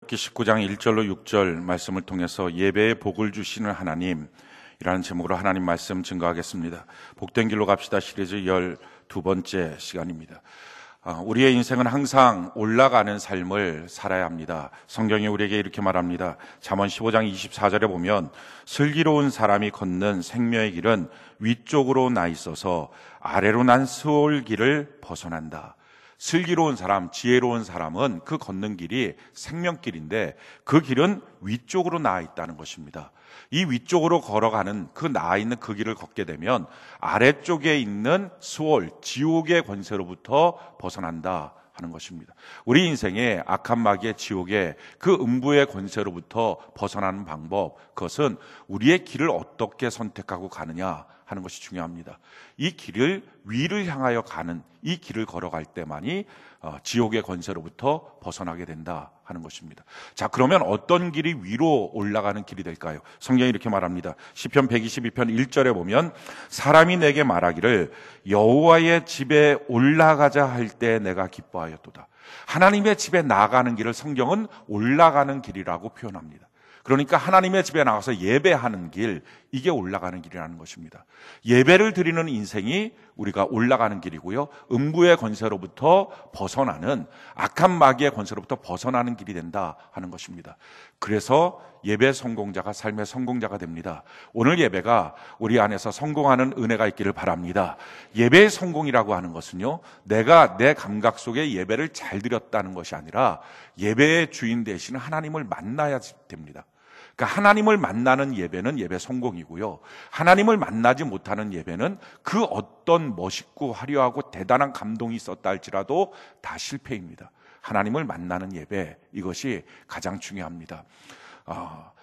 출애굽기 19장 1절로 6절 말씀을 통해서 예배의 복을 주시는 하나님이라는 제목으로 하나님 말씀 증거하겠습니다. 복된 길로 갑시다 시리즈 12번째 시간입니다. 우리의 인생은 항상 올라가는 삶을 살아야 합니다. 성경이 우리에게 이렇게 말합니다. 잠언 15장 24절에 보면 슬기로운 사람이 걷는 생명의 길은 위쪽으로 나 있어서 아래로 난 스올 길을 벗어난다. 슬기로운 사람, 지혜로운 사람은 그 걷는 길이 생명길인데 그 길은 위쪽으로 나아 있다는 것입니다. 이 위쪽으로 걸어가는 그 나아 있는 그 길을 걷게 되면 아래쪽에 있는 스올, 지옥의 권세로부터 벗어난다 하는 것입니다. 우리 인생의 악한 마귀의 지옥의 그 음부의 권세로부터 벗어나는 방법, 그것은 우리의 길을 어떻게 선택하고 가느냐 하는 것이 중요합니다. 이 길을 위를 향하여 가는 이 길을 걸어갈 때만이 지옥의 권세로부터 벗어나게 된다 하는 것입니다. 자, 그러면 어떤 길이 위로 올라가는 길이 될까요? 성경이 이렇게 말합니다. 시편 122편 1절에 보면 사람이 내게 말하기를 여호와의 집에 올라가자 할 때 내가 기뻐하였도다. 하나님의 집에 나아가는 길을 성경은 올라가는 길이라고 표현합니다. 그러니까 하나님의 집에 나가서 예배하는 길, 이게 올라가는 길이라는 것입니다. 예배를 드리는 인생이 우리가 올라가는 길이고요, 음부의 권세로부터 벗어나는, 악한 마귀의 권세로부터 벗어나는 길이 된다 하는 것입니다. 그래서 예배 성공자가 삶의 성공자가 됩니다. 오늘 예배가 우리 안에서 성공하는 은혜가 있기를 바랍니다. 예배의 성공이라고 하는 것은요, 내가 내 감각 속에 예배를 잘 드렸다는 것이 아니라 예배의 주인 되신 하나님을 만나야 됩니다. 그러니까 하나님을 만나는 예배는 예배 성공이고요, 하나님을 만나지 못하는 예배는 그 어떤 멋있고 화려하고 대단한 감동이 있었다 할지라도 다 실패입니다. 하나님을 만나는 예배, 이것이 가장 중요합니다.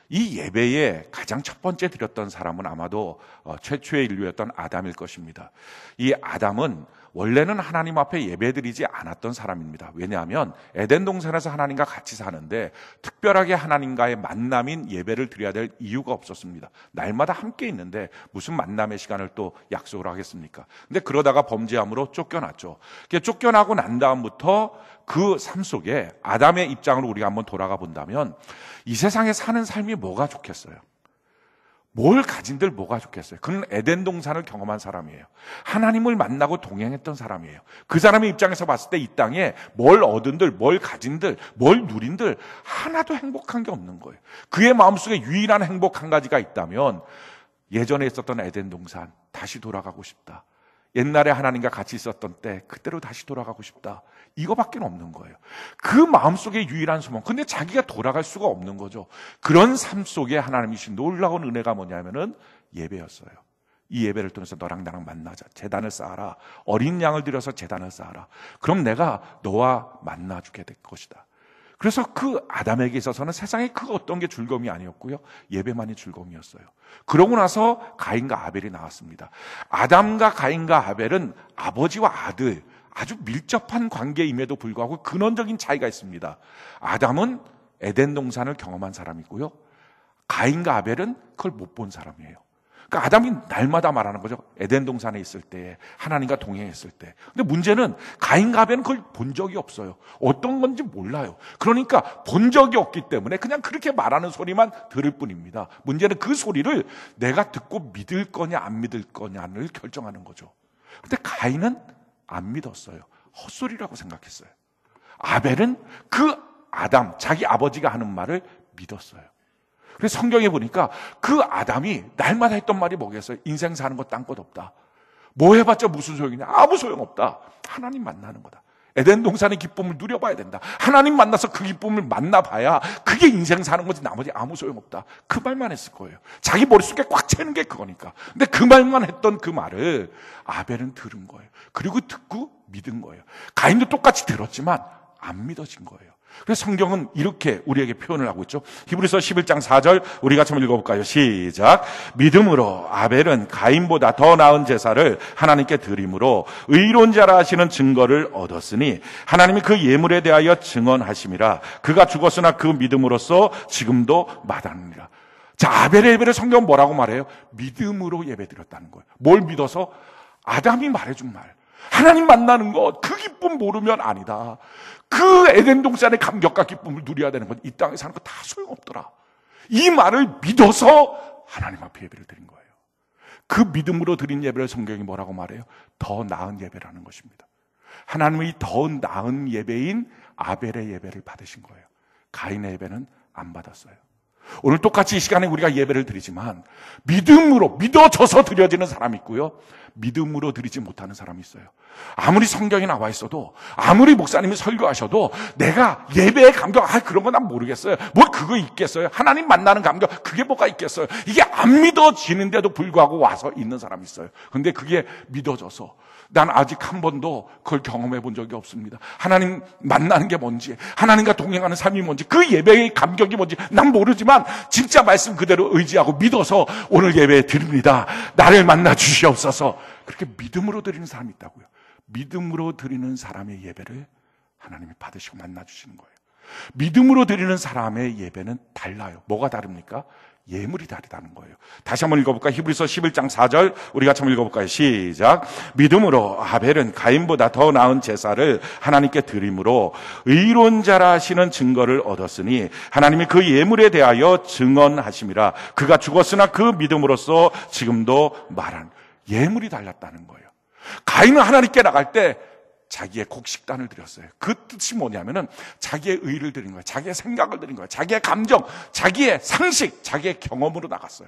이 예배에 가장 첫 번째 드렸던 사람은 아마도 최초의 인류였던 아담일 것입니다. 이 아담은 원래는 하나님 앞에 예배드리지 않았던 사람입니다. 왜냐하면 에덴 동산에서 하나님과 같이 사는데 특별하게 하나님과의 만남인 예배를 드려야 될 이유가 없었습니다. 날마다 함께 있는데 무슨 만남의 시간을 또 약속을 하겠습니까? 근데 그러다가 범죄함으로 쫓겨났죠. 쫓겨나고 난 다음부터 그 삶 속에 아담의 입장으로 우리가 한번 돌아가 본다면 이 세상에 사는 삶이 뭐가 좋겠어요? 뭘 가진들 뭐가 좋겠어요? 그는 에덴 동산을 경험한 사람이에요. 하나님을 만나고 동행했던 사람이에요. 그 사람의 입장에서 봤을 때 이 땅에 뭘 얻은들, 뭘 가진들, 뭘 누린들 하나도 행복한 게 없는 거예요. 그의 마음속에 유일한 행복 한 가지가 있다면 예전에 있었던 에덴 동산 다시 돌아가고 싶다. 옛날에 하나님과 같이 있었던 때 그때로 다시 돌아가고 싶다. 이거밖에 없는 거예요. 그 마음속에 유일한 소망. 근데 자기가 돌아갈 수가 없는 거죠. 그런 삶 속에 하나님이신 놀라운 은혜가 뭐냐면은 예배였어요. 이 예배를 통해서 너랑 나랑 만나자. 제단을 쌓아라. 어린 양을 들여서 제단을 쌓아라. 그럼 내가 너와 만나주게 될 것이다. 그래서 그 아담에게 있어서는 세상에 그 어떤 게 즐거움이 아니었고요, 예배만이 즐거움이었어요. 그러고 나서 가인과 아벨이 나왔습니다. 아담과 가인과 아벨은 아버지와 아들, 아주 밀접한 관계임에도 불구하고 근원적인 차이가 있습니다. 아담은 에덴 동산을 경험한 사람이고요, 가인과 아벨은 그걸 못 본 사람이에요. 그러니까 아담이 날마다 말하는 거죠. 에덴 동산에 있을 때, 하나님과 동행했을 때. 근데 문제는 가인과 아벨은 그걸 본 적이 없어요. 어떤 건지 몰라요. 그러니까 본 적이 없기 때문에 그냥 그렇게 말하는 소리만 들을 뿐입니다. 문제는 그 소리를 내가 듣고 믿을 거냐 안 믿을 거냐를 결정하는 거죠. 근데 가인은 안 믿었어요. 헛소리라고 생각했어요. 아벨은 그 아담, 자기 아버지가 하는 말을 믿었어요. 그래서 성경에 보니까 그 아담이 날마다 했던 말이 뭐겠어요? 인생 사는 거 딴 것 없다. 뭐 해봤자 무슨 소용이냐? 아무 소용없다. 하나님 만나는 거다. 에덴 동산의 기쁨을 누려봐야 된다. 하나님 만나서 그 기쁨을 만나봐야 그게 인생 사는 거지 나머지 아무 소용없다. 그 말만 했을 거예요. 자기 머릿속에 꽉 채는 게 그거니까. 근데 그 말만 했던 그 말을 아벨은 들은 거예요. 그리고 듣고 믿은 거예요. 가인도 똑같이 들었지만 안 믿어진 거예요. 그래서 성경은 이렇게 우리에게 표현을 하고 있죠. 히브리서 11장 4절 우리 같이 한번 읽어볼까요? 시작. 믿음으로 아벨은 가인보다 더 나은 제사를 하나님께 드림으로 의로운 자라 하시는 증거를 얻었으니 하나님이 그 예물에 대하여 증언하심이라. 그가 죽었으나 그 믿음으로써 지금도 마다하느니라. 자, 아벨의 예배를 성경은 뭐라고 말해요? 믿음으로 예배드렸다는 거예요. 뭘 믿어서? 아담이 말해준 말. 하나님 만나는 것, 그 기쁨 모르면 아니다. 그 에덴 동산의 감격과 기쁨을 누려야 되는 것, 이 땅에 사는 거 다 소용없더라. 이 말을 믿어서 하나님 앞에 예배를 드린 거예요. 그 믿음으로 드린 예배를 성경이 뭐라고 말해요? 더 나은 예배라는 것입니다. 하나님이 더 나은 예배인 아벨의 예배를 받으신 거예요. 가인의 예배는 안 받았어요. 오늘 똑같이 이 시간에 우리가 예배를 드리지만 믿음으로 믿어져서 드려지는 사람이 있고요, 믿음으로 드리지 못하는 사람이 있어요. 아무리 성경에 나와 있어도, 아무리 목사님이 설교하셔도 내가 예배의 감격, 그런 거 난 모르겠어요. 뭐 그거 있겠어요? 하나님 만나는 감격, 그게 뭐가 있겠어요? 이게 안 믿어지는데도 불구하고 와서 있는 사람이 있어요. 근데 그게 믿어져서 난 아직 한 번도 그걸 경험해 본 적이 없습니다. 하나님 만나는 게 뭔지, 하나님과 동행하는 삶이 뭔지, 그 예배의 감격이 뭔지 난 모르지만 진짜 말씀 그대로 의지하고 믿어서 오늘 예배 드립니다. 나를 만나 주시옵소서. 그렇게 믿음으로 드리는 사람이 있다고요. 믿음으로 드리는 사람의 예배를 하나님이 받으시고 만나 주시는 거예요. 믿음으로 드리는 사람의 예배는 달라요. 뭐가 다릅니까? 예물이 다르다는 거예요. 다시 한번 읽어볼까요? 히브리서 11장 4절 우리 같이 한번 읽어볼까요? 시작. 믿음으로 아벨은 가인보다 더 나은 제사를 하나님께 드림으로 의로운 자라 하시는 증거를 얻었으니 하나님이 그 예물에 대하여 증언하심이라. 그가 죽었으나 그 믿음으로써 지금도 말한. 예물이 달랐다는 거예요. 가인은 하나님께 나갈 때 자기의 곡식단을 드렸어요. 그 뜻이 뭐냐면은 자기의 의를 드린 거예요. 자기의 생각을 드린 거예요. 자기의 감정, 자기의 상식, 자기의 경험으로 나갔어요.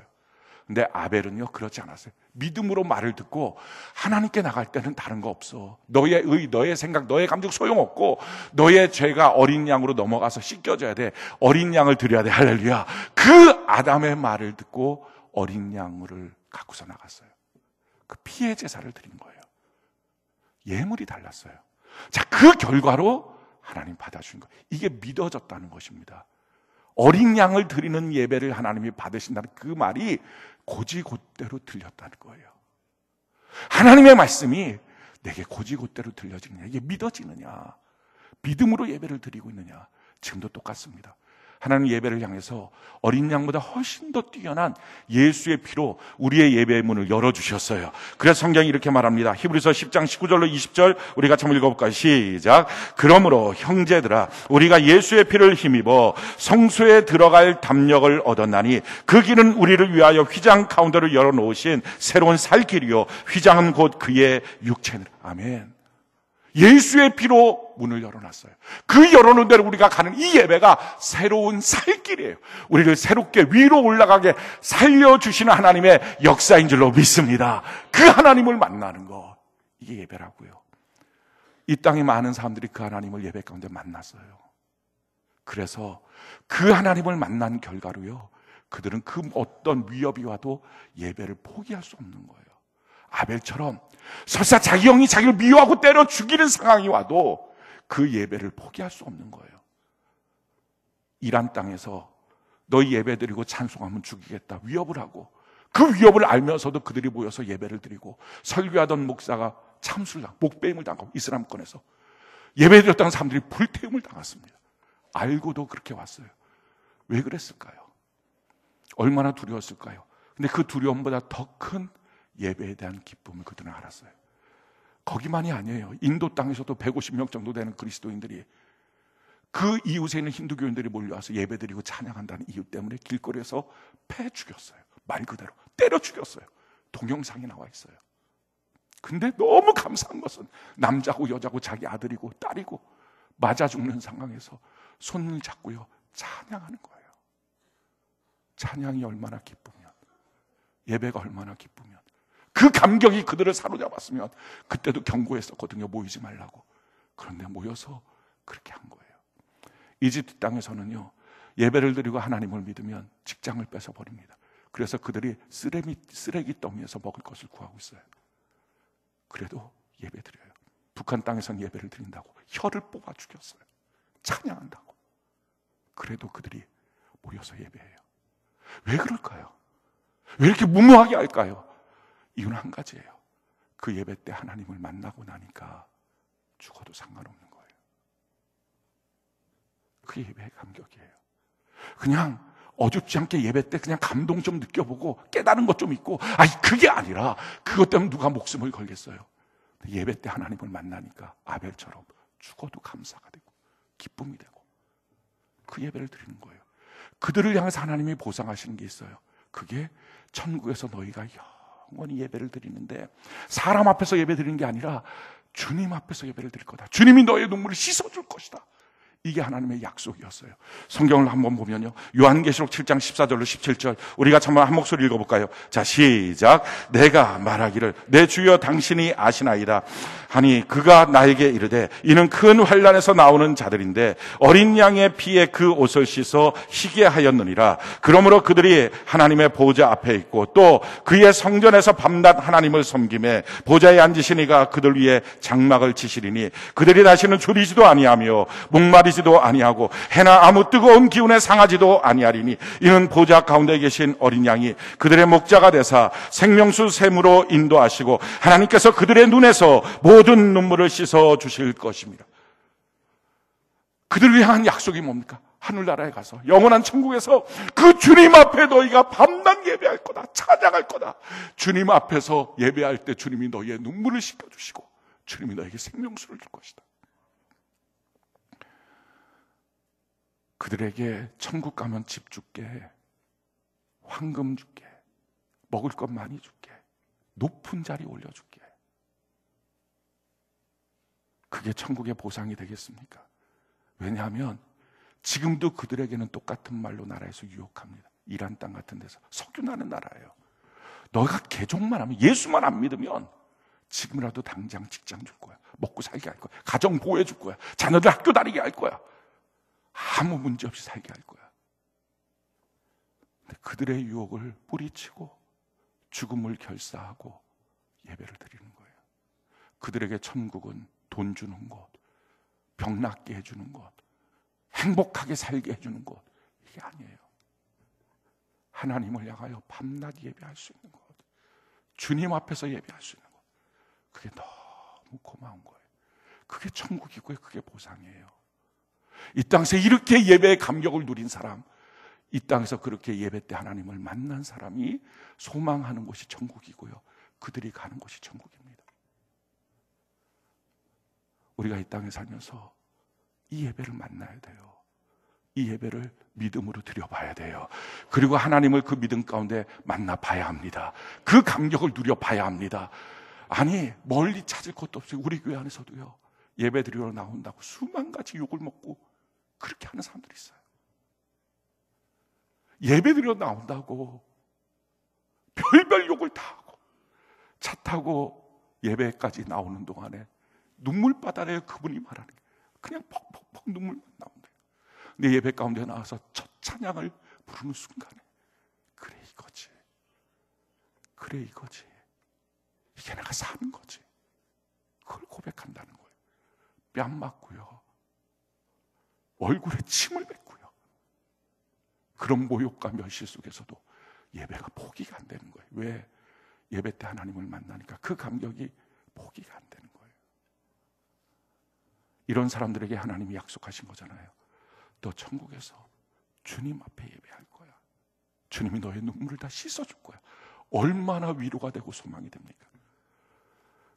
근데 아벨은요, 그렇지 않았어요. 믿음으로 말을 듣고 하나님께 나갈 때는 다른 거 없어. 너의 의, 너의 생각, 너의 감정 소용없고 너의 죄가 어린 양으로 넘어가서 씻겨져야 돼. 어린 양을 드려야 돼. 할렐루야. 그 아담의 말을 듣고 어린 양을 갖고서 나갔어요. 그 피의 제사를 드린 거예요. 예물이 달랐어요. 자, 그 결과로 하나님 받아주신 거예요. 이게 믿어졌다는 것입니다. 어린 양을 드리는 예배를 하나님이 받으신다는 그 말이 고지곧대로 들렸다는 거예요. 하나님의 말씀이 내게 고지곧대로 들려지느냐, 이게 믿어지느냐, 믿음으로 예배를 드리고 있느냐, 지금도 똑같습니다. 하나님 예배를 향해서 어린 양보다 훨씬 더 뛰어난 예수의 피로 우리의 예배의 문을 열어주셨어요. 그래서 성경이 이렇게 말합니다. 히브리서 10장 19절로 20절 우리 같이 한번 읽어볼까요? 시작. 그러므로 형제들아, 우리가 예수의 피를 힘입어 성소에 들어갈 담력을 얻었나니 그 길은 우리를 위하여 휘장 가운데로 열어놓으신 새로운 살 길이요, 휘장은 곧 그의 육체니라. 아멘. 예수의 피로 문을 열어놨어요. 그 열어놓은 대로 우리가 가는 이 예배가 새로운 살길이에요. 우리를 새롭게 위로 올라가게 살려주시는 하나님의 역사인 줄로 믿습니다. 그 하나님을 만나는 것, 이게 예배라고요. 이 땅에 많은 사람들이 그 하나님을 예배 가운데 만났어요. 그래서 그 하나님을 만난 결과로요, 그들은 그 어떤 위협이 와도 예배를 포기할 수 없는 거예요. 아벨처럼 설사 자기 형이 자기를 미워하고 때려 죽이는 상황이 와도 그 예배를 포기할 수 없는 거예요. 이란 땅에서 너희 예배 드리고 찬송하면 죽이겠다 위협을 하고, 그 위협을 알면서도 그들이 모여서 예배를 드리고, 설교하던 목사가 참수를 당하고 목배임을 당하고, 이슬람권에서 예배 드렸던 사람들이 불태움을 당했습니다. 알고도 그렇게 왔어요. 왜 그랬을까요? 얼마나 두려웠을까요? 근데 그 두려움보다 더 큰 예배에 대한 기쁨을 그들은 알았어요. 거기만이 아니에요. 인도 땅에서도 150명 정도 되는 그리스도인들이 그 이웃에 있는 힌두교인들이 몰려와서 예배드리고 찬양한다는 이유 때문에 길거리에서 패 죽였어요. 말 그대로 때려 죽였어요. 동영상이 나와 있어요. 근데 너무 감사한 것은 남자고 여자고 자기 아들이고 딸이고 맞아 죽는 상황에서 손을 잡고요, 찬양하는 거예요. 찬양이 얼마나 기쁘면, 예배가 얼마나 기쁘면, 그 감격이 그들을 사로잡았으면 그때도 경고했었거든요. 모이지 말라고. 그런데 모여서 그렇게 한 거예요. 이집트 땅에서는요, 예배를 드리고 하나님을 믿으면 직장을 뺏어버립니다. 그래서 그들이 쓰레기 더미에서 먹을 것을 구하고 있어요. 그래도 예배 드려요. 북한 땅에서는 예배를 드린다고 혀를 뽑아 죽였어요. 찬양한다고. 그래도 그들이 모여서 예배해요. 왜 그럴까요? 왜 이렇게 무모하게 할까요? 이유는 한 가지예요. 그 예배 때 하나님을 만나고 나니까 죽어도 상관없는 거예요. 그게 예배의 감격이에요. 그냥 어줍지 않게 예배 때 그냥 감동 좀 느껴보고 깨달은 것 좀 있고, 그게 아니라 그것 때문에 누가 목숨을 걸겠어요. 예배 때 하나님을 만나니까 아벨처럼 죽어도 감사가 되고 기쁨이 되고 그 예배를 드리는 거예요. 그들을 향해서 하나님이 보상하시는 게 있어요. 그게 천국에서 너희가 영원히 예배를 드리는데, 사람 앞에서 예배 드리는 게 아니라 주님 앞에서 예배를 드릴 거다. 주님이 너의 눈물을 씻어줄 것이다. 이게 하나님의 약속이었어요. 성경을 한번 보면요, 요한계시록 7장 14절로 17절 우리 같이 한번 한 목소리 읽어볼까요? 자, 시작. 내가 말하기를 내 주여 당신이 아시나이다 하니 그가 나에게 이르되 이는 큰 환난에서 나오는 자들인데 어린 양의 피에 그 옷을 씻어 희게 하였느니라. 그러므로 그들이 하나님의 보좌 앞에 있고 또 그의 성전에서 밤낮 하나님을 섬김에 보좌에 앉으시니가 그들 위에 장막을 치시리니 그들이 다시는 줄이지도 아니하며 목마르지도 아니하고 해나 아무 뜨거운 기운에 상하지도 아니하리니 이는 보좌 가운데 계신 어린 양이 그들의 목자가 되사 생명수 샘으로 인도하시고 하나님께서 그들의 눈에서 모든 눈물을 씻어 주실 것입니다. 그들을 향한 약속이 뭡니까? 하늘나라에 가서 영원한 천국에서 그 주님 앞에 너희가 밤낮 예배할 거다. 찬양할 거다. 주님 앞에서 예배할 때 주님이 너희의 눈물을 씻겨주시고 주님이 너에게 생명수를 줄 것이다. 그들에게 천국 가면 집 줄게, 황금 줄게, 먹을 것 많이 줄게, 높은 자리 올려줄게. 그게 천국의 보상이 되겠습니까? 왜냐하면 지금도 그들에게는 똑같은 말로 나라에서 유혹합니다. 이란 땅 같은 데서 석유 나는 나라예요. 너가 개종만 하면, 예수만 안 믿으면 지금이라도 당장 직장 줄 거야. 먹고 살게 할 거야. 가정 보호해 줄 거야. 자녀들 학교 다니게 할 거야. 아무 문제 없이 살게 할 거야. 근데 그들의 유혹을 뿌리치고 죽음을 결사하고 예배를 드리는 거예요. 그들에게 천국은 돈 주는 곳, 병 낫게 해주는 곳, 행복하게 살게 해주는 곳, 이게 아니에요. 하나님을 향하여 밤낮 예배할 수 있는 곳, 주님 앞에서 예배할 수 있는 곳, 그게 너무 고마운 거예요. 그게 천국이고요, 그게 보상이에요. 이 땅에서 이렇게 예배의 감격을 누린 사람, 이 땅에서 그렇게 예배 때 하나님을 만난 사람이 소망하는 곳이 천국이고요, 그들이 가는 곳이 천국입니다. 우리가 이 땅에 살면서 이 예배를 만나야 돼요. 이 예배를 믿음으로 드려봐야 돼요. 그리고 하나님을 그 믿음 가운데 만나봐야 합니다. 그 감격을 누려봐야 합니다. 아니, 멀리 찾을 것도 없어요. 우리 교회 안에서도요, 예배 드리러 나온다고 수만 가지 욕을 먹고 그렇게 하는 사람들이 있어요. 예배 드리러 나온다고 별별 욕을 다 하고 차 타고 예배까지 나오는 동안에 눈물바다래요. 그분이 말하는 게 그냥 퍽퍽퍽 눈물만 나온대요. 근데 예배 가운데 나와서 첫 찬양을 부르는 순간에 그래 이거지, 그래 이거지, 이게 내가 사는 거지, 그걸 고백한다는 거예요. 뺨 맞고요, 얼굴에 침을 뱉고요, 그런 모욕과 멸시 속에서도 예배가 포기가 안 되는 거예요. 왜? 예배 때 하나님을 만나니까 그 감격이 포기가 안 되는 거예요. 이런 사람들에게 하나님이 약속하신 거잖아요. 너 천국에서 주님 앞에 예배할 거야. 주님이 너의 눈물을 다 씻어줄 거야. 얼마나 위로가 되고 소망이 됩니까?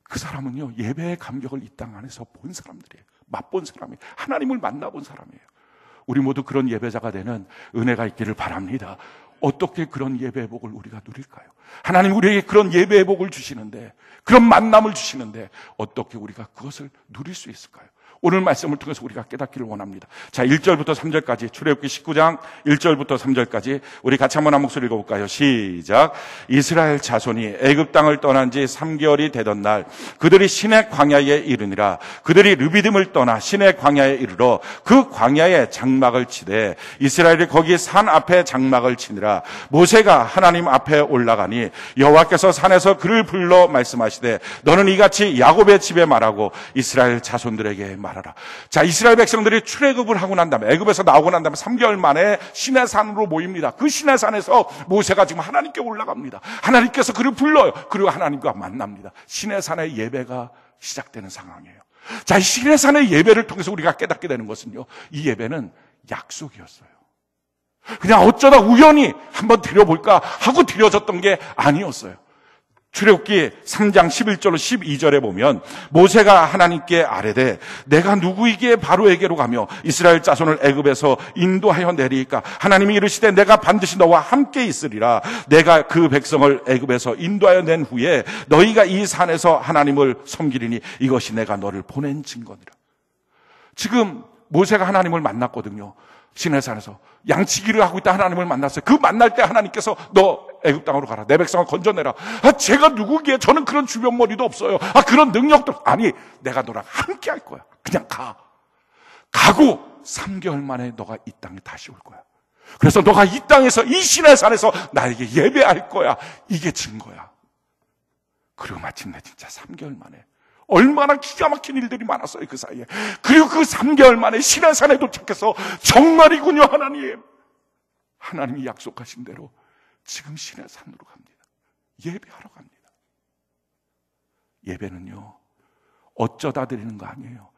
그 사람은요, 예배의 감격을 이 땅 안에서 본 사람들이에요. 맛본 사람이에요. 하나님을 만나본 사람이에요. 우리 모두 그런 예배자가 되는 은혜가 있기를 바랍니다. 어떻게 그런 예배의 복을 우리가 누릴까요? 하나님 우리에게 그런 예배의 복을 주시는데, 그런 만남을 주시는데 어떻게 우리가 그것을 누릴 수 있을까요? 오늘 말씀을 통해서 우리가 깨닫기를 원합니다. 자, 1절부터 3절까지, 출애굽기 19장 1절부터 3절까지 우리 같이 한번 한 목소리 읽어볼까요? 시작. 이스라엘 자손이 애굽 땅을 떠난 지 3개월이 되던 날 그들이 시내 광야에 이르니라. 그들이 르비딤을 떠나 시내 광야에 이르러 그 광야에 장막을 치되 이스라엘이 거기 산 앞에 장막을 치니라. 모세가 하나님 앞에 올라가니 여호와께서 산에서 그를 불러 말씀하시되 너는 이같이 야곱의 집에 말하고 이스라엘 자손들에게 말하라. 자, 이스라엘 백성들이 출애굽을 하고 난 다음에, 애굽에서 나오고 난 다음에 3개월 만에 시내산으로 모입니다. 그 시내산에서 모세가 지금 하나님께 올라갑니다. 하나님께서 그를 불러요. 그리고 하나님과 만납니다. 시내산의 예배가 시작되는 상황이에요. 자, 이 시내산의 예배를 통해서 우리가 깨닫게 되는 것은요, 이 예배는 약속이었어요. 그냥 어쩌다 우연히 한번 드려볼까 하고 드려졌던 게 아니었어요. 출애굽기 3장 11절로 12절에 보면 모세가 하나님께 아뢰되 내가 누구이기에 바로에게로 가며 이스라엘 자손을 애굽에서 인도하여 내리까 하나님이 이르시되 내가 반드시 너와 함께 있으리라. 내가 그 백성을 애굽에서 인도하여 낸 후에 너희가 이 산에서 하나님을 섬기리니 이것이 내가 너를 보낸 증거니라. 지금 모세가 하나님을 만났거든요. 시내산에서 양치기를 하고 있다 하나님을 만났어요. 그 만날 때 하나님께서 너 애굽 땅으로 가라. 내 백성을 건져내라. 제가 누구기에 저는 그런 주변머리도 없어요. 그런 능력도 아니 내가 너랑 함께 할 거야. 그냥 가. 가고 3개월 만에 너가 이 땅에 다시 올 거야. 그래서 너가 이 땅에서 이 시내산에서 나에게 예배할 거야. 이게 증거야. 그리고 마침내 진짜 3개월 만에 얼마나 기가 막힌 일들이 많았어요, 그 사이에. 그리고 그 3개월 만에 시내산에 도착해서 정말이군요, 하나님. 하나님이 약속하신 대로 지금 시내산으로 갑니다. 예배하러 갑니다. 예배는요, 어쩌다 드리는 거 아니에요.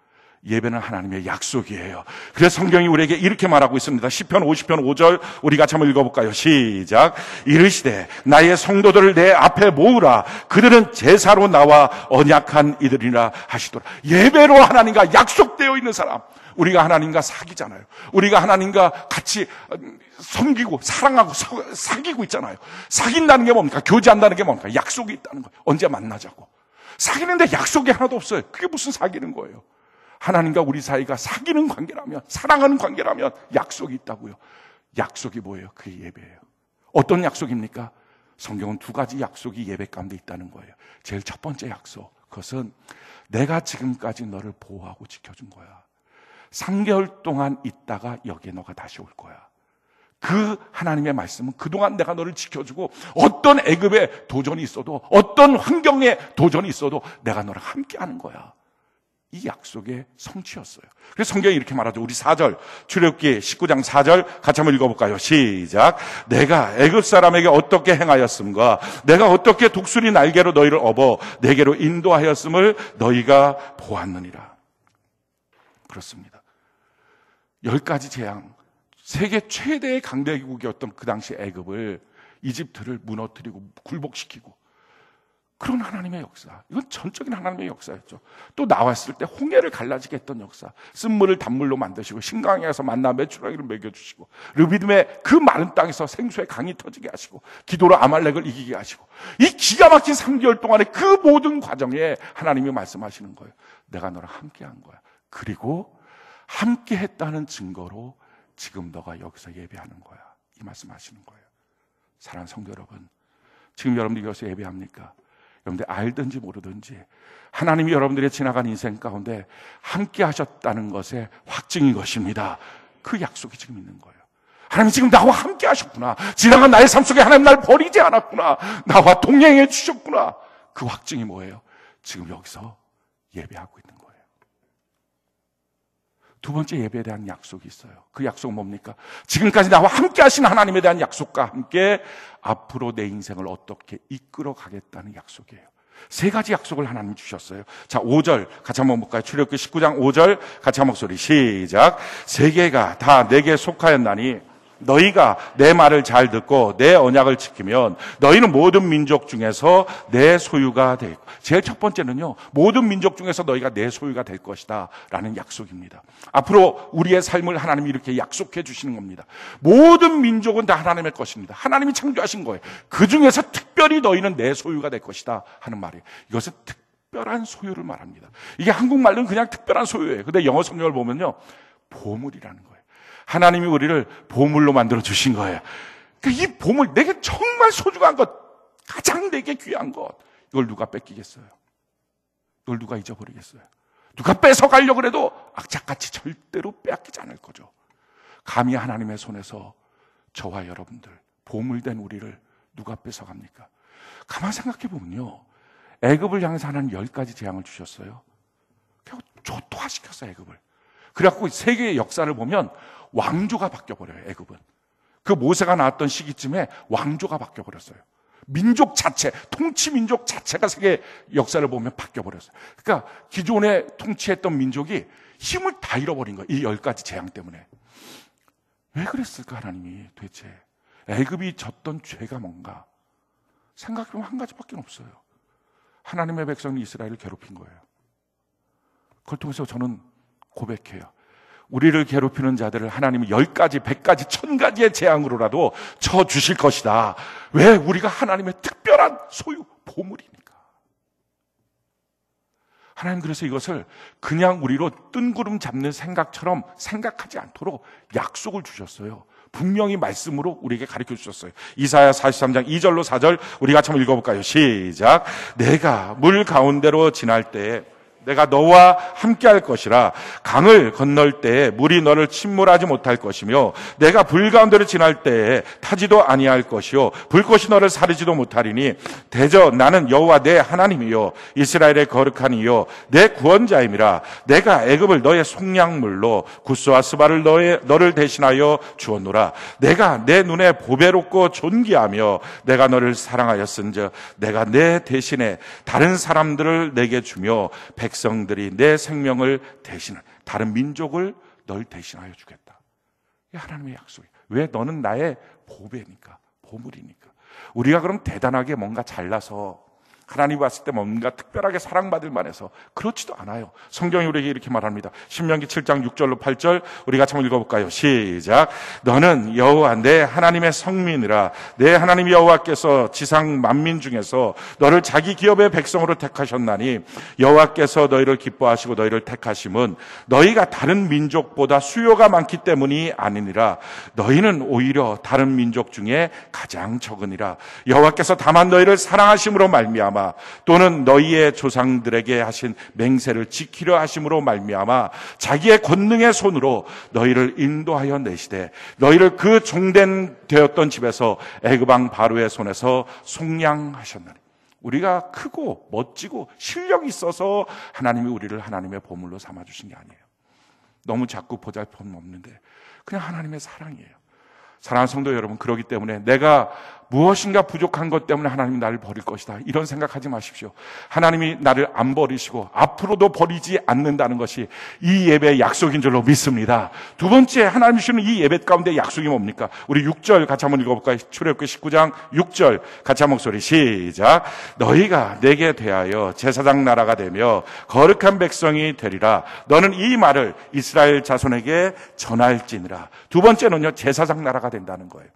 예배는 하나님의 약속이에요. 그래서 성경이 우리에게 이렇게 말하고 있습니다. 시편 50편 5절 우리 같이 한번 읽어볼까요? 시작. 이르시되 나의 성도들을 내 앞에 모으라. 그들은 제사로 나와 언약한 이들이라 하시더라. 예배로 하나님과 약속되어 있는 사람. 우리가 하나님과 사귀잖아요. 우리가 하나님과 같이 섬기고 사랑하고 사귀고 있잖아요. 사귄다는 게 뭡니까? 교제한다는 게 뭡니까? 약속이 있다는 거예요. 언제 만나자고. 사귀는데 약속이 하나도 없어요. 그게 무슨 사귀는 거예요? 하나님과 우리 사이가 사귀는 관계라면, 사랑하는 관계라면 약속이 있다고요. 약속이 뭐예요? 그게 예배예요. 어떤 약속입니까? 성경은 2가지 약속이 예배 가운데 있다는 거예요. 제일 첫 번째 약속, 그것은 내가 지금까지 너를 보호하고 지켜준 거야. 3개월 동안 있다가 여기에 너가 다시 올 거야. 그 하나님의 말씀은 그동안 내가 너를 지켜주고 어떤 애굽에 도전이 있어도 어떤 환경에 도전이 있어도 내가 너랑 함께 하는 거야. 이 약속의 성취였어요. 그래서 성경이 이렇게 말하죠. 우리 4절, 출애굽기 19장 4절 같이 한번 읽어볼까요? 시작. 내가 애굽 사람에게 어떻게 행하였음과 내가 어떻게 독수리 날개로 너희를 업어 내게로 인도하였음을 너희가 보았느니라. 그렇습니다. 10가지 재앙, 세계 최대의 강대국이었던 그 당시 애굽을, 이집트를 무너뜨리고 굴복시키고, 그런 하나님의 역사, 이건 전적인 하나님의 역사였죠. 또 나왔을 때 홍해를 갈라지게 했던 역사, 쓴물을 단물로 만드시고 신강에서 만나 메추라기를 먹여주시고 르비딤의 그 마른 땅에서 생수의 강이 터지게 하시고 기도로 아말렉을 이기게 하시고, 이 기가 막힌 3개월 동안의 그 모든 과정에 하나님이 말씀하시는 거예요. 내가 너랑 함께 한 거야. 그리고 함께 했다는 증거로 지금 너가 여기서 예배하는 거야. 이 말씀하시는 거예요. 사랑하는 성도 여러분, 지금 여러분들이 여기서 예배합니까? 여러분들 알든지 모르든지 하나님이 여러분들의 지나간 인생 가운데 함께 하셨다는 것의 확증인 것입니다. 그 약속이 지금 있는 거예요. 하나님이 지금 나와 함께 하셨구나. 지나간 나의 삶 속에 하나님 날 버리지 않았구나. 나와 동행해 주셨구나. 그 확증이 뭐예요? 지금 여기서 예배하고 있는 거예요. 2번째 예배에 대한 약속이 있어요. 그 약속은 뭡니까? 지금까지 나와 함께 하신 하나님에 대한 약속과 함께 앞으로 내 인생을 어떻게 이끌어 가겠다는 약속이에요. 3가지 약속을 하나님이 주셨어요. 자, 5절 같이 한번 볼까요? 출애굽기 19장 5절 같이 한 목소리 시작. 세계가 다 내게 속하였나니 너희가 내 말을 잘 듣고 내 언약을 지키면 너희는 모든 민족 중에서 내 소유가 될 것이다. 제일 첫 번째는요, 모든 민족 중에서 너희가 내 소유가 될 것이다 라는 약속입니다. 앞으로 우리의 삶을 하나님이 이렇게 약속해 주시는 겁니다. 모든 민족은 다 하나님의 것입니다. 하나님이 창조하신 거예요. 그 중에서 특별히 너희는 내 소유가 될 것이다 하는 말이에요. 이것은 특별한 소유를 말합니다. 이게 한국말로는 그냥 특별한 소유예요. 근데 영어 성경을 보면요, 보물이라는 거예요. 하나님이 우리를 보물로 만들어 주신 거예요. 그러니까 이 보물, 내게 정말 소중한 것, 가장 내게 귀한 것, 이걸 누가 뺏기겠어요? 이걸 누가 잊어버리겠어요? 누가 뺏어가려고 해도 악착같이 절대로 빼앗기지 않을 거죠. 감히 하나님의 손에서 저와 여러분들, 보물된 우리를 누가 뺏어갑니까? 가만 생각해 보면요, 애굽을 향해서 하나님 10가지 재앙을 주셨어요. 결국 조토화시켰어요, 애굽을. 그래갖고 세계의 역사를 보면 왕조가 바뀌어버려요, 애굽은. 그 모세가 나왔던 시기쯤에 왕조가 바뀌어버렸어요. 민족 자체, 통치 민족 자체가 세계 역사를 보면 바뀌어버렸어요. 그러니까 기존에 통치했던 민족이 힘을 다 잃어버린 거예요. 이 10가지 재앙 때문에. 왜 그랬을까, 하나님이 도대체? 애굽이 졌던 죄가 뭔가? 생각해보면 한 가지밖에 없어요. 하나님의 백성이 이스라엘을 괴롭힌 거예요. 그걸 통해서 저는 고백해요. 우리를 괴롭히는 자들을 하나님이 10가지, 100가지, 1000가지의 재앙으로라도 쳐주실 것이다. 왜? 우리가 하나님의 특별한 소유, 보물이니까. 하나님 그래서 이것을 그냥 우리로 뜬구름 잡는 생각처럼 생각하지 않도록 약속을 주셨어요. 분명히 말씀으로 우리에게 가르쳐 주셨어요. 이사야 43장 2절로 4절 우리 같이 한번 읽어볼까요? 시작. 내가 물 가운데로 지날 때에 내가 너와 함께 할 것이라. 강을 건널 때에 물이 너를 침몰하지 못할 것이며 내가 불 가운데를 지날 때에 타지도 아니할 것이요 불꽃이 너를 사르지도 못하리니 대저 나는 여호와 내 하나님이요 이스라엘의 거룩한 이요 내 구원자임이라. 내가 애굽을 너의 속량물로 구스와 스바를 너를 대신하여 주었노라. 내가 내 눈에 보배롭고 존귀하며 내가 너를 사랑하였은즉 내가 내 대신에 다른 사람들을 내게 주며 백성들이 내 생명을 대신할, 다른 민족을 널 대신하여 주겠다. 이게 하나님의 약속이에요. 왜? 너는 나의 보배니까, 보물이니까. 우리가 그럼 대단하게 뭔가 잘나서 하나님 봤을 때 뭔가 특별하게 사랑받을 만해서 그렇지도 않아요. 성경이 우리에게 이렇게 말합니다. 신명기 7장 6절로 8절 우리 같이 한번 읽어볼까요? 시작. 너는 여호와 내 하나님의 성민이라. 내 하나님 여호와께서 지상 만민 중에서 너를 자기 기업의 백성으로 택하셨나니 여호와께서 너희를 기뻐하시고 너희를 택하심은 너희가 다른 민족보다 수요가 많기 때문이 아니니라. 너희는 오히려 다른 민족 중에 가장 적으니라. 여호와께서 다만 너희를 사랑하심으로 말미암아 또는 너희의 조상들에게 하신 맹세를 지키려 하심으로 말미암아 자기의 권능의 손으로 너희를 인도하여 내시되 너희를 그 종된 되었던 집에서 애굽 왕 바로의 손에서 속량하셨나니. 우리가 크고 멋지고 실력이 있어서 하나님이 우리를 하나님의 보물로 삼아주신 게 아니에요. 너무 자꾸 보잘것 없는데 그냥 하나님의 사랑이에요. 사랑하는 성도 여러분, 그러기 때문에 내가 무엇인가 부족한 것 때문에 하나님이 나를 버릴 것이다, 이런 생각하지 마십시오. 하나님이 나를 안 버리시고 앞으로도 버리지 않는다는 것이 이 예배의 약속인 줄로 믿습니다. 두 번째, 하나님이 주시는 이 예배 가운데 약속이 뭡니까? 우리 6절 같이 한번 읽어볼까요? 출애굽기 19장 6절 같이 한 목소리 시작. 너희가 내게 대하여 제사장 나라가 되며 거룩한 백성이 되리라. 너는 이 말을 이스라엘 자손에게 전할지니라. 두 번째는요, 제사장 나라가 된다는 거예요.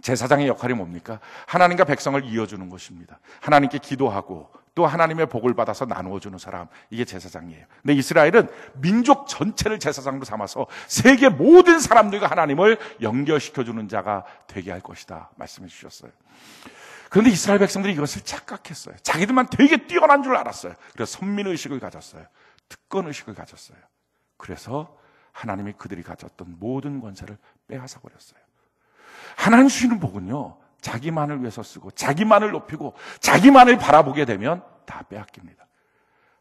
제사장의 역할이 뭡니까? 하나님과 백성을 이어주는 것입니다. 하나님께 기도하고 또 하나님의 복을 받아서 나누어주는 사람, 이게 제사장이에요. 근데 이스라엘은 민족 전체를 제사장으로 삼아서 세계 모든 사람들과 하나님을 연결시켜주는 자가 되게 할 것이다 말씀해 주셨어요. 그런데 이스라엘 백성들이 이것을 착각했어요. 자기들만 되게 뛰어난 줄 알았어요. 그래서 선민의식을 가졌어요. 특권의식을 가졌어요. 그래서 하나님이 그들이 가졌던 모든 권세를 빼앗아 버렸어요. 하나님 주시는 복은요, 자기만을 위해서 쓰고 자기만을 높이고 자기만을 바라보게 되면 다 빼앗깁니다.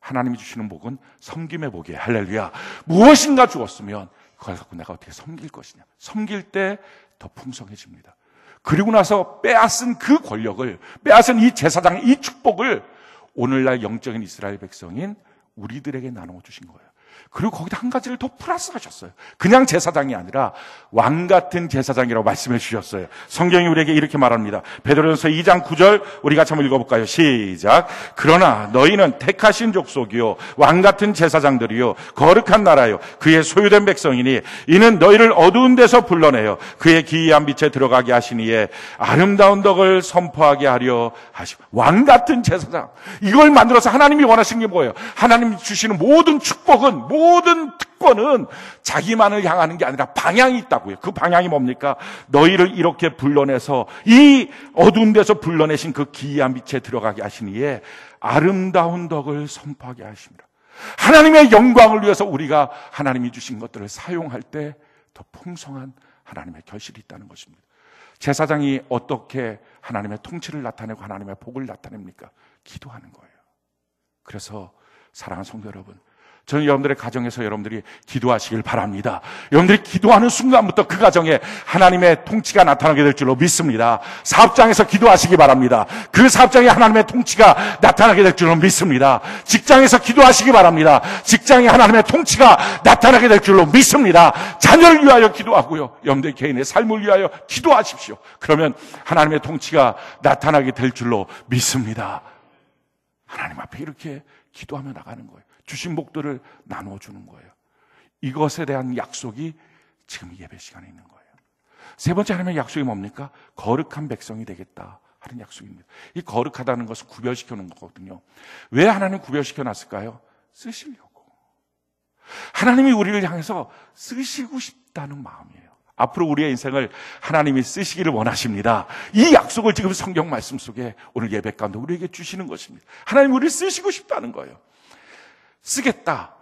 하나님이 주시는 복은 섬김의 복이에요. 할렐루야. 무엇인가 주었으면 그걸 갖고 내가 어떻게 섬길 것이냐. 섬길 때 더 풍성해집니다. 그리고 나서 빼앗은 그 권력을, 빼앗은 이 제사장, 이 축복을 오늘날 영적인 이스라엘 백성인 우리들에게 나누어 주신 거예요. 그리고 거기다 한 가지를 더 플러스 하셨어요. 그냥 제사장이 아니라 왕 같은 제사장이라고 말씀해 주셨어요. 성경이 우리에게 이렇게 말합니다. 베드로전서 2장 9절 우리 같이 한번 읽어볼까요? 시작. 그러나 너희는 택하신 족속이요 왕 같은 제사장들이요 거룩한 나라요 그의 소유된 백성이니 이는 너희를 어두운 데서 불러내어 그의 기이한 빛에 들어가게 하시니에 아름다운 덕을 선포하게 하려 하시고. 왕 같은 제사장, 이걸 만들어서 하나님이 원하시는 게 뭐예요? 하나님이 주시는 모든 축복은, 모든 특권은 자기만을 향하는 게 아니라 방향이 있다고요. 그 방향이 뭡니까? 너희를 이렇게 불러내서 이 어두운 데서 불러내신 그 기이한 빛에 들어가게 하시니에 아름다운 덕을 선포하게 하십니다. 하나님의 영광을 위해서 우리가 하나님이 주신 것들을 사용할 때 더 풍성한 하나님의 결실이 있다는 것입니다. 제사장이 어떻게 하나님의 통치를 나타내고 하나님의 복을 나타냅니까? 기도하는 거예요. 그래서 사랑하는 성도 여러분, 저는 여러분들의 가정에서 여러분들이 기도하시길 바랍니다. 여러분들이 기도하는 순간부터 그 가정에 하나님의 통치가 나타나게 될 줄로 믿습니다. 사업장에서 기도하시기 바랍니다. 그 사업장에 하나님의 통치가 나타나게 될 줄로 믿습니다. 직장에서 기도하시기 바랍니다. 직장에 하나님의 통치가 나타나게 될 줄로 믿습니다. 자녀를 위하여 기도하고요, 여러분들 개인의 삶을 위하여 기도하십시오. 그러면 하나님의 통치가 나타나게 될 줄로 믿습니다. 하나님 앞에 이렇게 기도하며 나가는 거예요. 주신 복들을 나눠주는 거예요. 이것에 대한 약속이 지금 예배 시간에 있는 거예요. 세 번째 하나님의 약속이 뭡니까? 거룩한 백성이 되겠다 하는 약속입니다. 이 거룩하다는 것을 구별시켜 놓은 거거든요. 왜 하나님 구별시켜 놨을까요? 쓰시려고. 하나님이 우리를 향해서 쓰시고 싶다는 마음이에요. 앞으로 우리의 인생을 하나님이 쓰시기를 원하십니다. 이 약속을 지금 성경 말씀 속에 오늘 예배 가운데 우리에게 주시는 것입니다. 하나님 우리를 쓰시고 싶다는 거예요. 쓰겠다.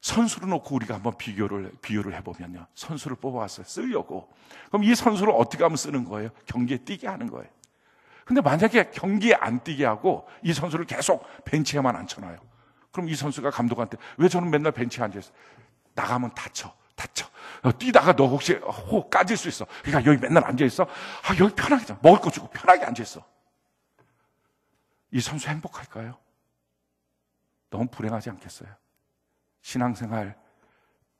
선수를 놓고 우리가 한번 비유를 해보면요. 선수를 뽑아왔어요. 쓰려고. 그럼 이 선수를 어떻게 하면 쓰는 거예요? 경기에 뛰게 하는 거예요. 근데 만약에 경기에 안 뛰게 하고 이 선수를 계속 벤치에만 앉혀놔요. 그럼 이 선수가 감독한테 왜 저는 맨날 벤치에 앉아있어요? 나가면 다쳐. 뛰다가 너 혹시 호흡 까질 수 있어. 그러니까 여기 맨날 앉아있어. 여기 편하게 먹을 거 주고 편하게 앉아있어. 이 선수 행복할까요? 너무 불행하지 않겠어요? 신앙생활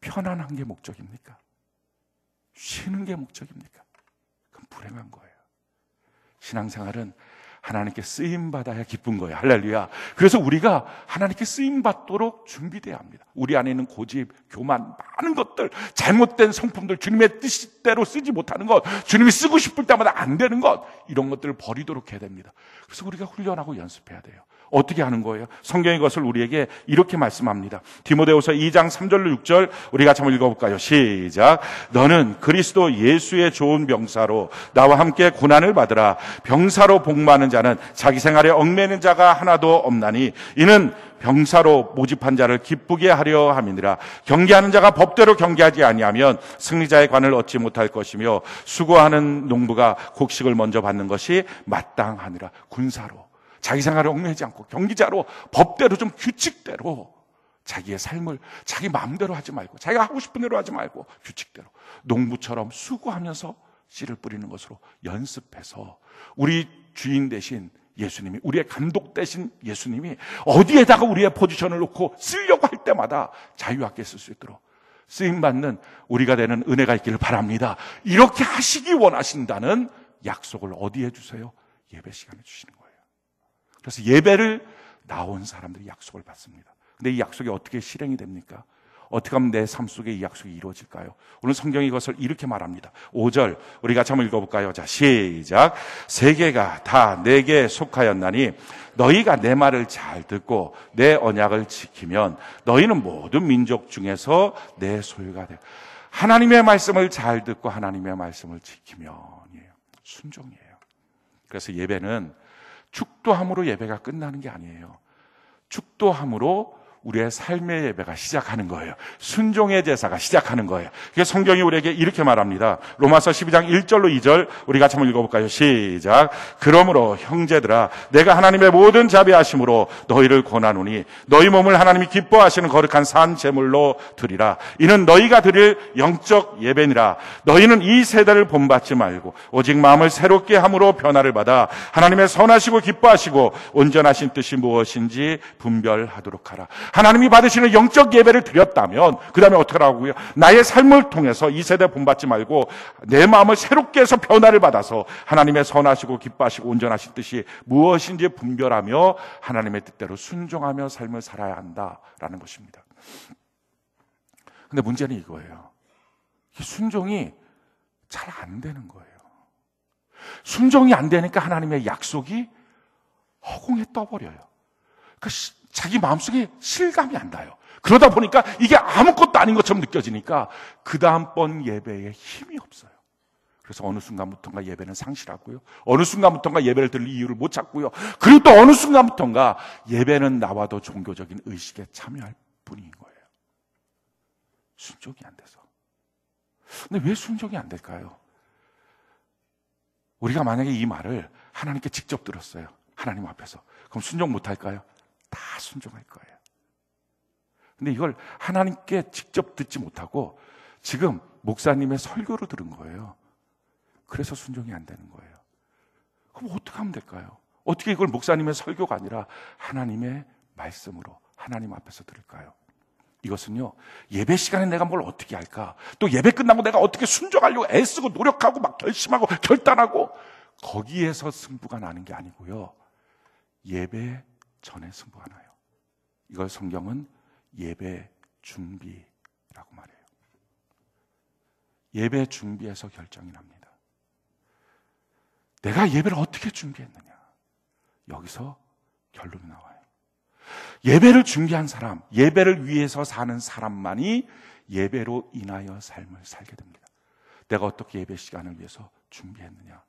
편안한 게 목적입니까? 쉬는 게 목적입니까? 그건 불행한 거예요. 신앙생활은 하나님께 쓰임받아야 기쁜 거예요. 할렐루야. 그래서 우리가 하나님께 쓰임받도록 준비돼야 합니다. 우리 안에 있는 고집, 교만, 많은 것들, 잘못된 성품들, 주님의 뜻대로 쓰지 못하는 것, 주님이 쓰고 싶을 때마다 안 되는 것, 이런 것들을 버리도록 해야 됩니다. 그래서 우리가 훈련하고 연습해야 돼요. 어떻게 하는 거예요? 성경의 것을 우리에게 이렇게 말씀합니다. 디모데후서 2장 3절로 6절 우리 같이 한번 읽어볼까요? 시작. 너는 그리스도 예수의 좋은 병사로 나와 함께 고난을 받으라. 병사로 복무하는 자는 자기 생활에 얽매이는 자가 하나도 없나니 이는 병사로 모집한 자를 기쁘게 하려 함이니라. 경계하는 자가 법대로 경계하지 아니하면 승리자의 관을 얻지 못할 것이며 수고하는 농부가 곡식을 먼저 받는 것이 마땅하니라. 군사로 자기 생활을 얽매이지 않고 경기자로 법대로 좀 규칙대로 자기의 삶을 자기 마음대로 하지 말고 자기가 하고 싶은 대로 하지 말고 규칙대로 농부처럼 수고하면서 씨를 뿌리는 것으로 연습해서 우리 주인 대신 예수님이 우리의 감독 대신 예수님이 어디에다가 우리의 포지션을 놓고 쓰려고 할 때마다 자유롭게 쓸 수 있도록 쓰임받는 우리가 되는 은혜가 있기를 바랍니다. 이렇게 하시기 원하신다는 약속을 어디에 주세요? 예배 시간에 주시는 거예요. 그래서 예배를 나온 사람들이 약속을 받습니다. 근데 이 약속이 어떻게 실행이 됩니까? 어떻게 하면 내 삶 속에 이 약속이 이루어질까요? 오늘 성경이 이것을 이렇게 말합니다. 5절 우리 같이 한번 읽어볼까요? 자, 시작. 세계가 다 내게 속하였나니 너희가 내 말을 잘 듣고 내 언약을 지키면 너희는 모든 민족 중에서 내 소유가 돼. 하나님의 말씀을 잘 듣고 하나님의 말씀을 지키면이에요. 순종이에요. 그래서 예배는 축도함으로 예배가 끝나는 게 아니에요. 축도함으로 우리의 삶의 예배가 시작하는 거예요. 순종의 제사가 시작하는 거예요. 그래서 성경이 우리에게 이렇게 말합니다. 로마서 12장 1절로 2절 우리 같이 한번 읽어볼까요? 시작. 그러므로 형제들아 내가 하나님의 모든 자비하심으로 너희를 권하노니 너희 몸을 하나님이 기뻐하시는 거룩한 산 제물로 드리라. 이는 너희가 드릴 영적 예배니라. 너희는 이 세대를 본받지 말고 오직 마음을 새롭게 함으로 변화를 받아 하나님의 선하시고 기뻐하시고 온전하신 뜻이 무엇인지 분별하도록 하라. 하나님이 받으시는 영적 예배를 드렸다면 그 다음에 어떻게 하라고요? 나의 삶을 통해서 이 세대 본받지 말고 내 마음을 새롭게 해서 변화를 받아서 하나님의 선하시고 기뻐하시고 온전하신 뜻이 무엇인지 분별하며 하나님의 뜻대로 순종하며 삶을 살아야 한다라는 것입니다. 근데 문제는 이거예요. 이 순종이 잘 안 되는 거예요. 순종이 안 되니까 하나님의 약속이 허공에 떠버려요. 자기 마음속에 실감이 안 나요. 그러다 보니까 이게 아무것도 아닌 것처럼 느껴지니까 그 다음번 예배에 힘이 없어요. 그래서 어느 순간부터인가 예배는 상실하고요. 어느 순간부터인가 예배를 드릴 이유를 못 찾고요. 그리고 또 어느 순간부터인가 예배는 나와도 종교적인 의식에 참여할 뿐인 거예요. 순종이 안 돼서. 근데 왜 순종이 안 될까요? 우리가 만약에 이 말을 하나님께 직접 들었어요. 하나님 앞에서. 그럼 순종 못 할까요? 다 순종할 거예요. 근데 이걸 하나님께 직접 듣지 못하고 지금 목사님의 설교로 들은 거예요. 그래서 순종이 안 되는 거예요. 그럼 어떻게 하면 될까요? 어떻게 이걸 목사님의 설교가 아니라 하나님의 말씀으로 하나님 앞에서 들을까요? 이것은요, 예배 시간에 내가 뭘 어떻게 할까? 또 예배 끝나고 내가 어떻게 순종하려고 애쓰고 노력하고 막 결심하고 결단하고 거기에서 승부가 나는 게 아니고요. 예배 전에 승부하나요? 이걸 성경은 예배 준비라고 말해요. 예배 준비에서 결정이 납니다. 내가 예배를 어떻게 준비했느냐? 여기서 결론이 나와요. 예배를 준비한 사람, 예배를 위해서 사는 사람만이 예배로 인하여 삶을 살게 됩니다. 내가 어떻게 예배 시간을 위해서 준비했느냐?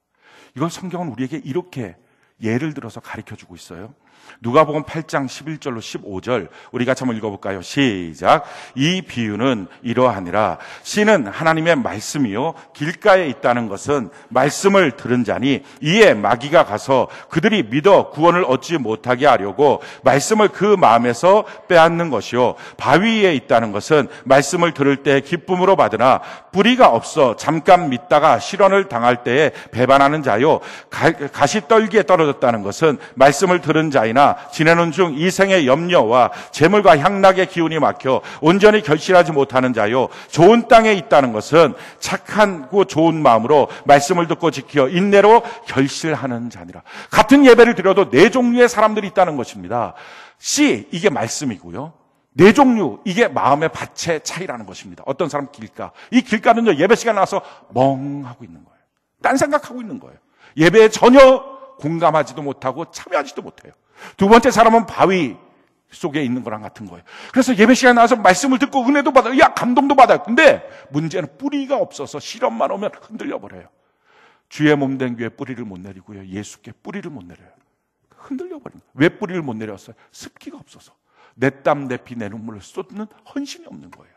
이걸 성경은 우리에게 이렇게 예를 들어서 가르쳐주고 있어요. 누가복음 8장 11절로 15절 우리 같이 한번 읽어볼까요? 시작. 이 비유는 이러하니라. 씨는 하나님의 말씀이요 길가에 있다는 것은 말씀을 들은 자니 이에 마귀가 가서 그들이 믿어 구원을 얻지 못하게 하려고 말씀을 그 마음에서 빼앗는 것이요 바위 위에 있다는 것은 말씀을 들을 때 기쁨으로 받으나 뿌리가 없어 잠깐 믿다가 실언을 당할 때에 배반하는 자요 가시떨기에 떨어졌다는 것은 말씀을 들은 자이나 지내는 중 이 생의 염려와 재물과 향락의 기운이 막혀 온전히 결실하지 못하는 자요 좋은 땅에 있다는 것은 착하고 좋은 마음으로 말씀을 듣고 지켜 인내로 결실하는 자니라. 같은 예배를 드려도 네 종류의 사람들이 있다는 것입니다. 씨, 이게 말씀이고요. 네 종류, 이게 마음의 밭의 차이라는 것입니다. 어떤 사람 길가, 이 길가는요 예배 시간에 나와서 멍하고 있는 거예요. 딴 생각하고 있는 거예요. 예배에 전혀 공감하지도 못하고 참여하지도 못해요. 두 번째 사람은 바위 속에 있는 거랑 같은 거예요. 그래서 예배 시간에 나와서 말씀을 듣고 은혜도 받아요. 감동도 받아요. 근데 문제는 뿌리가 없어서 실험만 오면 흔들려 버려요. 주의 몸 된 교회 뿌리를 못 내리고요. 예수께 뿌리를 못 내려요. 흔들려 버린 거예요. 왜 뿌리를 못 내렸어요? 습기가 없어서. 내 땀, 내 피, 내 눈물을 쏟는 헌신이 없는 거예요.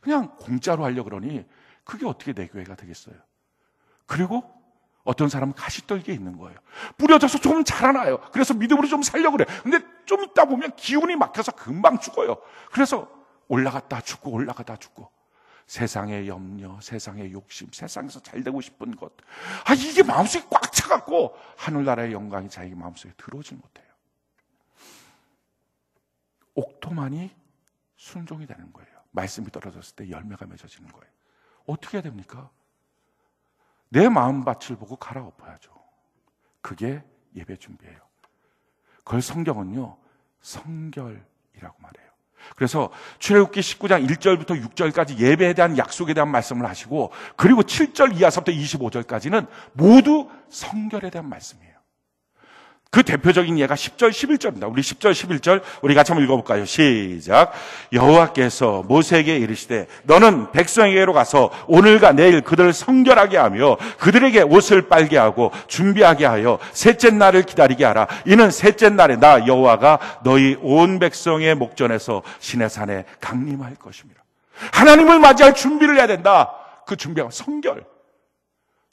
그냥 공짜로 하려고 그러니 그게 어떻게 내 교회가 되겠어요? 그리고 어떤 사람은 가시떨기에 있는 거예요. 뿌려져서 좀 자라나요. 그래서 믿음으로 좀 살려고 그래. 근데 좀 있다 보면 기운이 막혀서 금방 죽어요. 그래서 올라갔다 죽고 올라가다 죽고 세상의 염려, 세상의 욕심, 세상에서 잘 되고 싶은 것, 이게 마음속에 꽉 차갖고 하늘나라의 영광이 자기 마음속에 들어오지 못해요. 옥토만이 순종이 되는 거예요. 말씀이 떨어졌을 때 열매가 맺어지는 거예요. 어떻게 해야 됩니까? 내 마음밭을 보고 갈아엎어야죠. 그게 예배 준비예요. 그걸 성경은요 성결이라고 말해요. 그래서 출애굽기 19장 1절부터 6절까지 예배에 대한 약속에 대한 말씀을 하시고, 그리고 7절 이하서부터 25절까지는 모두 성결에 대한 말씀이에요. 그 대표적인 예가 10절, 11절입니다. 우리 10절, 11절 우리 같이 한번 읽어볼까요? 시작. 여호와께서 모세에게 이르시되 너는 백성에게로 가서 오늘과 내일 그들을 성결하게 하며 그들에게 옷을 빨게 하고 준비하게 하여 셋째 날을 기다리게 하라. 이는 셋째 날에 나 여호와가 너희 온 백성의 목전에서 시내산에 강림할 것입니다. 하나님을 맞이할 준비를 해야 된다. 그 준비가 성결.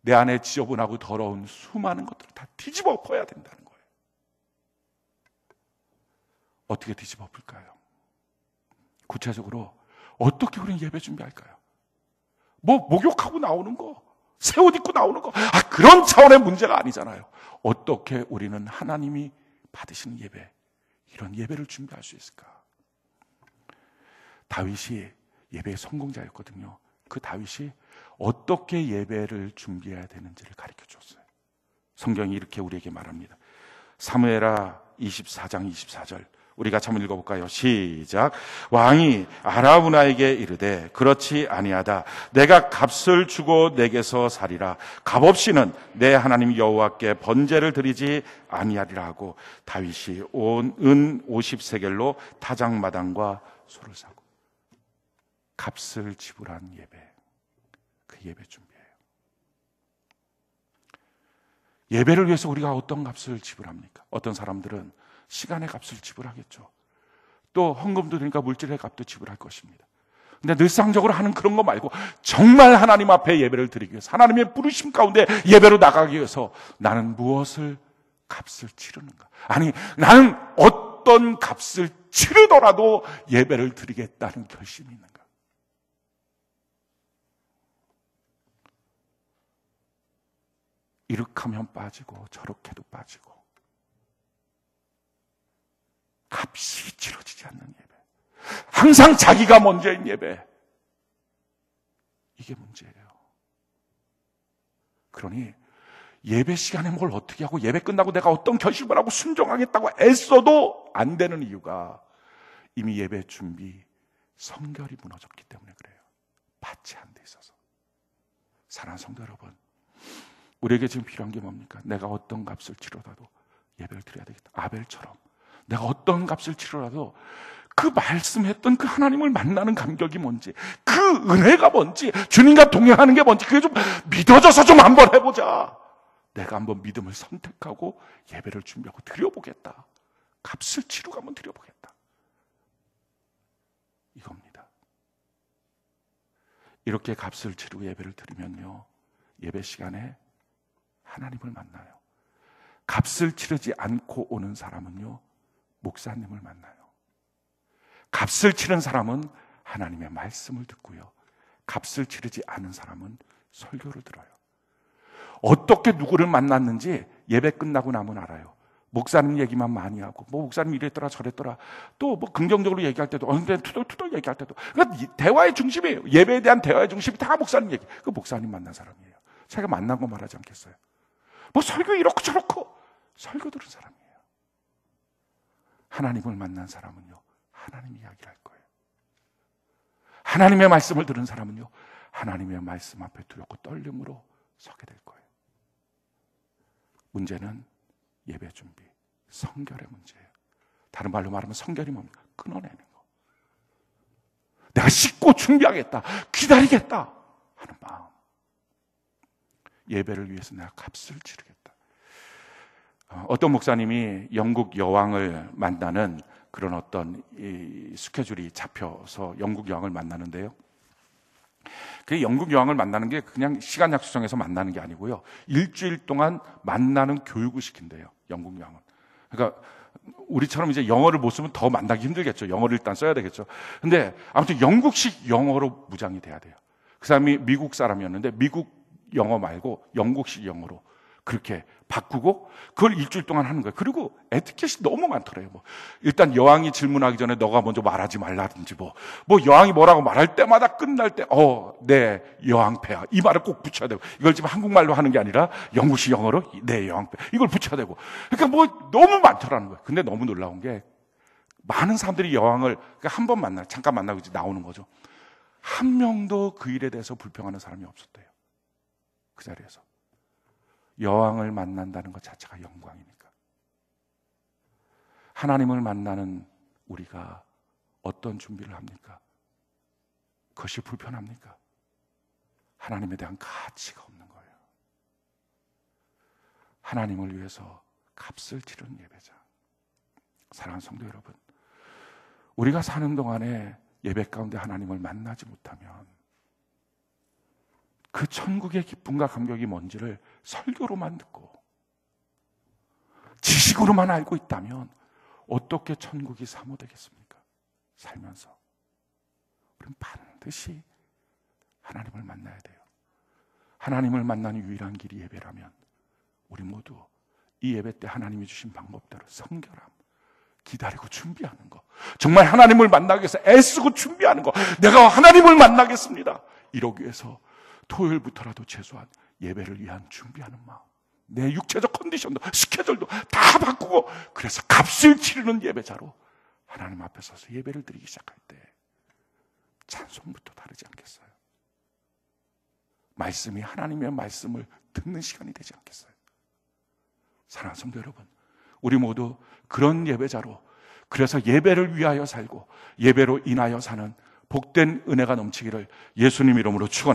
내 안에 지저분하고 더러운 수많은 것들을 다 뒤집어 엎어야 된다는 거예요. 어떻게 뒤집어 엎을까요? 구체적으로 어떻게 우리는 예배 준비할까요? 목욕하고 나오는 거, 새 옷 입고 나오는 거, 그런 차원의 문제가 아니잖아요. 어떻게 우리는 하나님이 받으시는 예배, 이런 예배를 준비할 수 있을까? 다윗이 예배의 성공자였거든요. 그 다윗이 어떻게 예배를 준비해야 되는지를 가르쳐 줬어요. 성경이 이렇게 우리에게 말합니다. 사무엘하 24장 24절 우리 같이 한번 읽어볼까요? 시작. 왕이 아라우나에게 이르되 그렇지 아니하다. 내가 값을 주고 내게서 사리라. 값없이는 내 하나님 여호와께 번제를 드리지 아니하리라 하고 다윗이 온 은 50세겔로 타작마당과 소를 사고 값을 지불한 예배, 그 예배 준비예요. 예배를 위해서 우리가 어떤 값을 지불합니까? 어떤 사람들은 시간의 값을 지불하겠죠. 또 헌금도 되니까 물질의 값도 지불할 것입니다. 근데 늘상적으로 하는 그런 거 말고 정말 하나님 앞에 예배를 드리기 위해서, 하나님의 부르심 가운데 예배로 나가기 위해서 나는 무엇을 값을 치르는가? 아니, 나는 어떤 값을 치르더라도 예배를 드리겠다는 결심이 있는가? 이렇게 하면 빠지고 저렇게도 빠지고 값이 치러지지 않는 예배, 항상 자기가 먼저인 예배, 이게 문제예요. 그러니 예배 시간에 뭘 어떻게 하고 예배 끝나고 내가 어떤 결심을 하고 순종하겠다고 애써도 안 되는 이유가 이미 예배 준비, 성결이 무너졌기 때문에 그래요. 받지 않은 데 있어서. 사랑하는 성도 여러분, 우리에게 지금 필요한 게 뭡니까? 내가 어떤 값을 치르더라도 예배를 드려야 되겠다. 아벨처럼 내가 어떤 값을 치르더라도 그 말씀했던 그 하나님을 만나는 감격이 뭔지, 그 은혜가 뭔지, 주님과 동행하는 게 뭔지 그게 좀 믿어져서 좀 한번 해보자. 내가 한번 믿음을 선택하고 예배를 준비하고 드려보겠다. 값을 치르고 한번 드려보겠다. 이겁니다. 이렇게 값을 치르고 예배를 드리면요, 예배 시간에 하나님을 만나요. 값을 치르지 않고 오는 사람은요, 목사님을 만나요. 값을 치른 사람은 하나님의 말씀을 듣고요, 값을 치르지 않은 사람은 설교를 들어요. 어떻게 누구를 만났는지 예배 끝나고 나면 알아요. 목사님 얘기만 많이 하고, 뭐 목사님 이랬더라 저랬더라, 또 뭐 긍정적으로 얘기할 때도 근데 투덜투덜 얘기할 때도, 그러니까 대화의 중심이에요. 예배에 대한 대화의 중심이 다 목사님 얘기. 그 목사님 만난 사람이에요. 자기가 만난 거 말하지 않겠어요? 뭐 설교 이렇고 저렇고, 설교 들은 사람이에요. 하나님을 만난 사람은요, 하나님 이야기를 할 거예요. 하나님의 말씀을 들은 사람은요, 하나님의 말씀 앞에 두렵고 떨림으로 서게 될 거예요. 문제는 예배 준비, 성결의 문제예요. 다른 말로 말하면 성결이 뭡니까? 끊어내는 거. 내가 씻고 준비하겠다, 기다리겠다 하는 마음. 예배를 위해서 내가 값을 치르겠다. 어떤 목사님이 영국 여왕을 만나는 그런 어떤 이 스케줄이 잡혀서 영국 여왕을 만나는데요, 그 영국 여왕을 만나는 게 그냥 시간 약속정해서 만나는 게 아니고요, 일주일 동안 만나는 교육을 시킨대요, 영국 여왕은. 그러니까 우리처럼 이제 영어를 못 쓰면 더 만나기 힘들겠죠. 영어를 일단 써야 되겠죠. 근데 아무튼 영국식 영어로 무장이 돼야 돼요. 그 사람이 미국 사람이었는데 미국 영어 말고 영국식 영어로 그렇게 바꾸고 그걸 일주일 동안 하는 거예요. 그리고 에티켓이 너무 많더래요. 뭐 일단 여왕이 질문하기 전에 너가 먼저 말하지 말라든지, 뭐 여왕이 뭐라고 말할 때마다 끝날 때 네 여왕폐하 이 말을 꼭 붙여야 되고, 이걸 지금 한국말로 하는 게 아니라 영국식 영어로 네 여왕폐 이걸 붙여야 되고, 그러니까 뭐 너무 많더라는 거예요. 근데 너무 놀라운 게 많은 사람들이 여왕을 한 번 잠깐 만나고 이제 나오는 거죠. 한 명도 그 일에 대해서 불평하는 사람이 없었대요. 그 자리에서. 여왕을 만난다는 것 자체가 영광이니까. 하나님을 만나는 우리가 어떤 준비를 합니까? 그것이 불편합니까? 하나님에 대한 가치가 없는 거예요. 하나님을 위해서 값을 치르는 예배자. 사랑하는 성도 여러분, 우리가 사는 동안에 예배 가운데 하나님을 만나지 못하면 그 천국의 기쁨과 감격이 뭔지를 설교로만 듣고 지식으로만 알고 있다면 어떻게 천국이 사모되겠습니까? 살면서 우리는 반드시 하나님을 만나야 돼요. 하나님을 만나는 유일한 길이 예배라면 우리 모두 이 예배 때 하나님이 주신 방법대로 성결함, 기다리고 준비하는 거, 정말 하나님을 만나기 위해서 애쓰고 준비하는 거, 내가 하나님을 만나겠습니다 이러기 위해서 토요일부터라도 최소한 예배를 위한 준비하는 마음, 내 육체적 컨디션도 스케줄도 다 바꾸고, 그래서 값을 치르는 예배자로 하나님 앞에 서서 예배를 드리기 시작할 때 찬송부터 다르지 않겠어요? 말씀이 하나님의 말씀을 듣는 시간이 되지 않겠어요? 사랑하는 성도 여러분, 우리 모두 그런 예배자로, 그래서 예배를 위하여 살고 예배로 인하여 사는 복된 은혜가 넘치기를 예수님 이름으로 축원합니다.